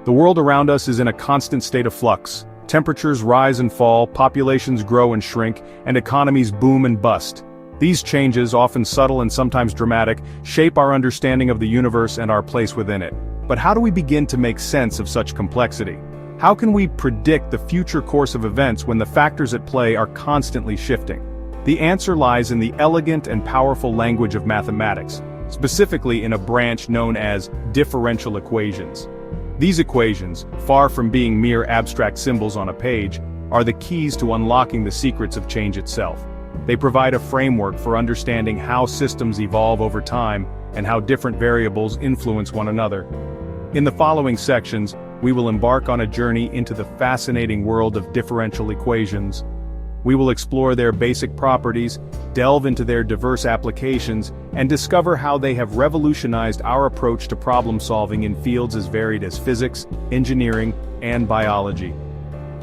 The world around us is in a constant state of flux. Temperatures rise and fall, populations grow and shrink, and economies boom and bust. These changes, often subtle and sometimes dramatic, shape our understanding of the universe and our place within it. But how do we begin to make sense of such complexity? How can we predict the future course of events when the factors at play are constantly shifting? The answer lies in the elegant and powerful language of mathematics, specifically in a branch known as differential equations. These equations, far from being mere abstract symbols on a page, are the keys to unlocking the secrets of change itself. They provide a framework for understanding how systems evolve over time and how different variables influence one another. In the following sections, we will embark on a journey into the fascinating world of differential equations. We will explore their basic properties, delve into their diverse applications, and discover how they have revolutionized our approach to problem solving in fields as varied as physics, engineering, and biology.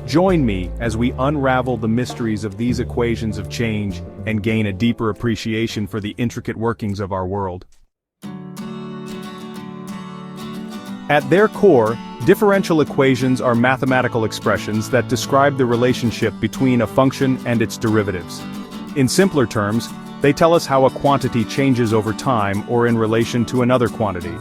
Join me as we unravel the mysteries of these equations of change and gain a deeper appreciation for the intricate workings of our world. At their core, differential equations are mathematical expressions that describe the relationship between a function and its derivatives. In simpler terms, they tell us how a quantity changes over time or in relation to another quantity.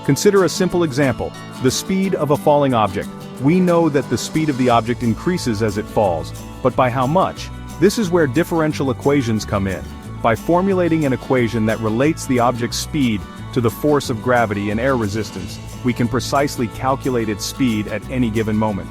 Consider a simple example: the speed of a falling object. We know that the speed of the object increases as it falls, but by how much? This is where differential equations come in. By formulating an equation that relates the object's speed to the force of gravity and air resistance, we can precisely calculate its speed at any given moment.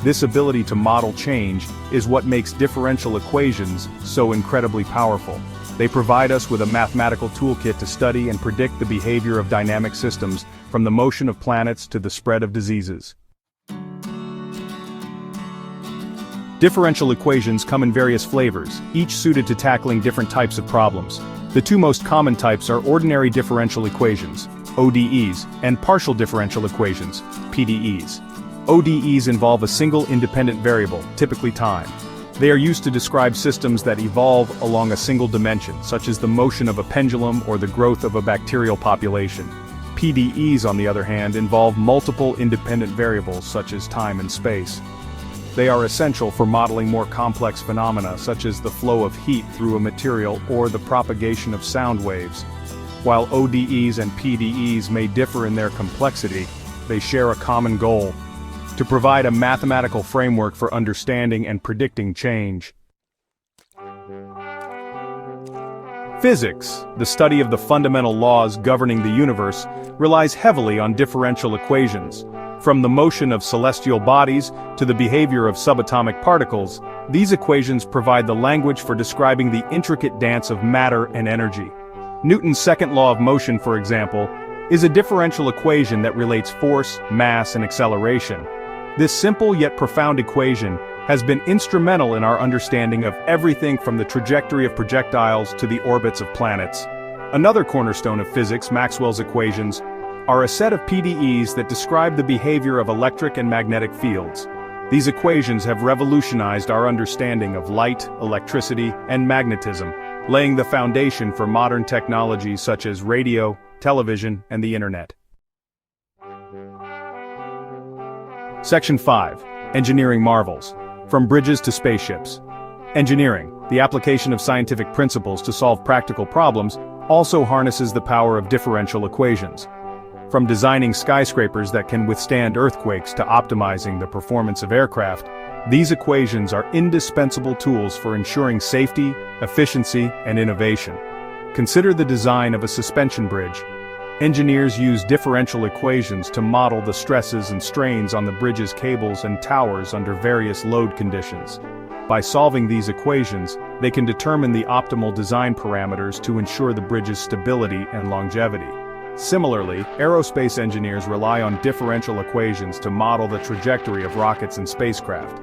This ability to model change is what makes differential equations so incredibly powerful. They provide us with a mathematical toolkit to study and predict the behavior of dynamic systems, from the motion of planets to the spread of diseases. Differential equations come in various flavors, each suited to tackling different types of problems. The two most common types are ordinary differential equations, ODEs, and partial differential equations, PDEs. ODEs involve a single independent variable, typically time. They are used to describe systems that evolve along a single dimension, such as the motion of a pendulum or the growth of a bacterial population. PDEs, on the other hand, involve multiple independent variables such as time and space. They are essential for modeling more complex phenomena such as the flow of heat through a material or the propagation of sound waves. While ODEs and PDEs may differ in their complexity, they share a common goal: to provide a mathematical framework for understanding and predicting change. Physics, the study of the fundamental laws governing the universe, relies heavily on differential equations. From the motion of celestial bodies to the behavior of subatomic particles, these equations provide the language for describing the intricate dance of matter and energy. Newton's second law of motion, for example, is a differential equation that relates force, mass, and acceleration. This simple yet profound equation has been instrumental in our understanding of everything from the trajectory of projectiles to the orbits of planets. Another cornerstone of physics, Maxwell's equations, are a set of PDEs that describe the behavior of electric and magnetic fields. These equations have revolutionized our understanding of light, electricity, and magnetism, laying the foundation for modern technologies such as radio, television, and the internet. Section 5. Engineering Marvels. From Bridges to Spaceships. Engineering, the application of scientific principles to solve practical problems, also harnesses the power of differential equations. From designing skyscrapers that can withstand earthquakes to optimizing the performance of aircraft, these equations are indispensable tools for ensuring safety, efficiency, and innovation. Consider the design of a suspension bridge. Engineers use differential equations to model the stresses and strains on the bridge's cables and towers under various load conditions. By solving these equations, they can determine the optimal design parameters to ensure the bridge's stability and longevity. Similarly, aerospace engineers rely on differential equations to model the trajectory of rockets and spacecraft.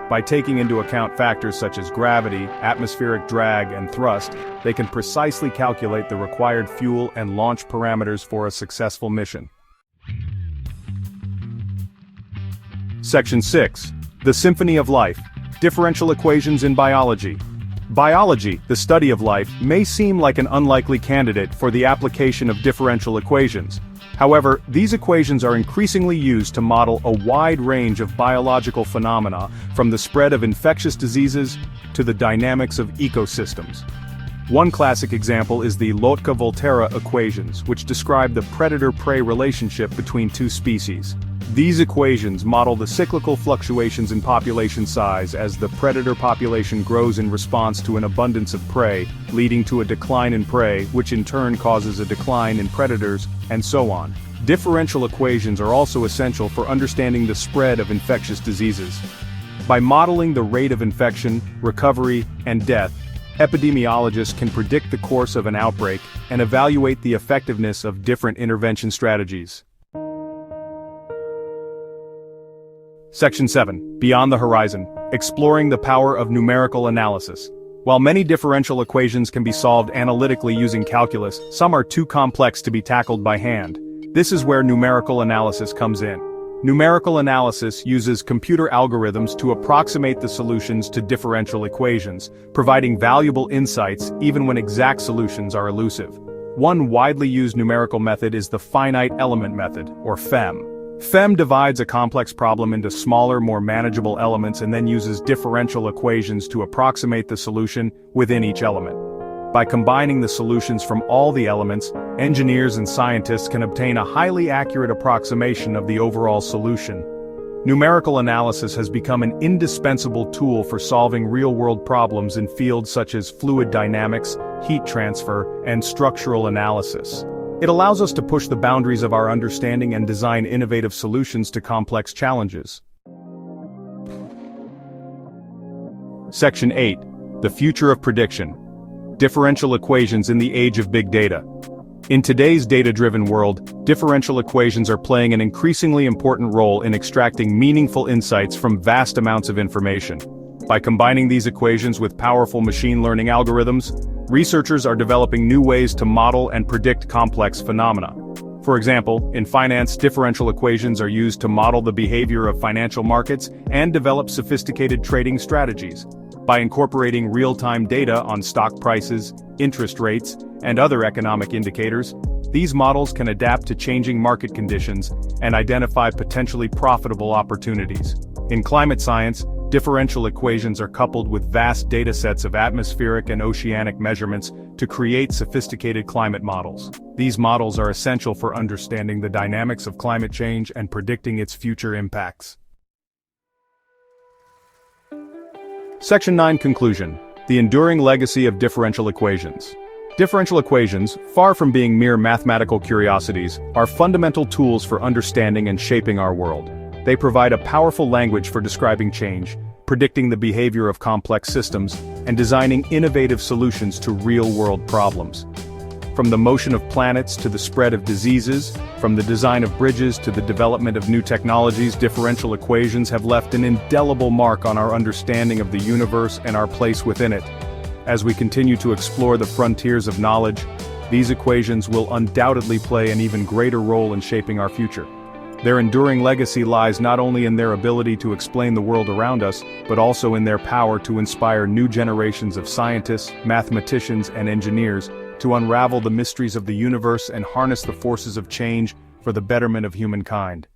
By taking into account factors such as gravity, atmospheric drag, and thrust, they can precisely calculate the required fuel and launch parameters for a successful mission. Section 6. The Symphony of Life. Differential Equations in Biology. Biology, the study of life, may seem like an unlikely candidate for the application of differential equations. However, these equations are increasingly used to model a wide range of biological phenomena, from the spread of infectious diseases to the dynamics of ecosystems. One classic example is the Lotka-Volterra equations, which describe the predator-prey relationship between two species. These equations model the cyclical fluctuations in population size as the predator population grows in response to an abundance of prey, leading to a decline in prey, which in turn causes a decline in predators, and so on. Differential equations are also essential for understanding the spread of infectious diseases. By modeling the rate of infection, recovery, and death, epidemiologists can predict the course of an outbreak and evaluate the effectiveness of different intervention strategies. Section 7. Beyond the Horizon. Exploring the power of numerical analysis. While many differential equations can be solved analytically using calculus, some are too complex to be tackled by hand. This is where numerical analysis comes in. Numerical analysis uses computer algorithms to approximate the solutions to differential equations, providing valuable insights even when exact solutions are elusive. One widely used numerical method is the finite element method, or FEM. FEM divides a complex problem into smaller, more manageable elements and then uses differential equations to approximate the solution within each element. By combining the solutions from all the elements, engineers and scientists can obtain a highly accurate approximation of the overall solution. Numerical analysis has become an indispensable tool for solving real-world problems in fields such as fluid dynamics, heat transfer, and structural analysis. It allows us to push the boundaries of our understanding and design innovative solutions to complex challenges. Section 8. The Future of Prediction. Differential equations in the age of big data. In today's data-driven world, differential equations are playing an increasingly important role in extracting meaningful insights from vast amounts of information. By combining these equations with powerful machine learning algorithms, researchers are developing new ways to model and predict complex phenomena. For example, in finance, differential equations are used to model the behavior of financial markets and develop sophisticated trading strategies. By incorporating real-time data on stock prices, interest rates, and other economic indicators, these models can adapt to changing market conditions and identify potentially profitable opportunities. In climate science, differential equations are coupled with vast datasets of atmospheric and oceanic measurements to create sophisticated climate models. These models are essential for understanding the dynamics of climate change and predicting its future impacts. Section 9. Conclusion. The enduring legacy of differential equations. Differential equations, far from being mere mathematical curiosities, are fundamental tools for understanding and shaping our world. They provide a powerful language for describing change, predicting the behavior of complex systems, and designing innovative solutions to real-world problems. From the motion of planets to the spread of diseases, from the design of bridges to the development of new technologies, differential equations have left an indelible mark on our understanding of the universe and our place within it. As we continue to explore the frontiers of knowledge, these equations will undoubtedly play an even greater role in shaping our future. Their enduring legacy lies not only in their ability to explain the world around us, but also in their power to inspire new generations of scientists, mathematicians, and engineers to unravel the mysteries of the universe and harness the forces of change for the betterment of humankind.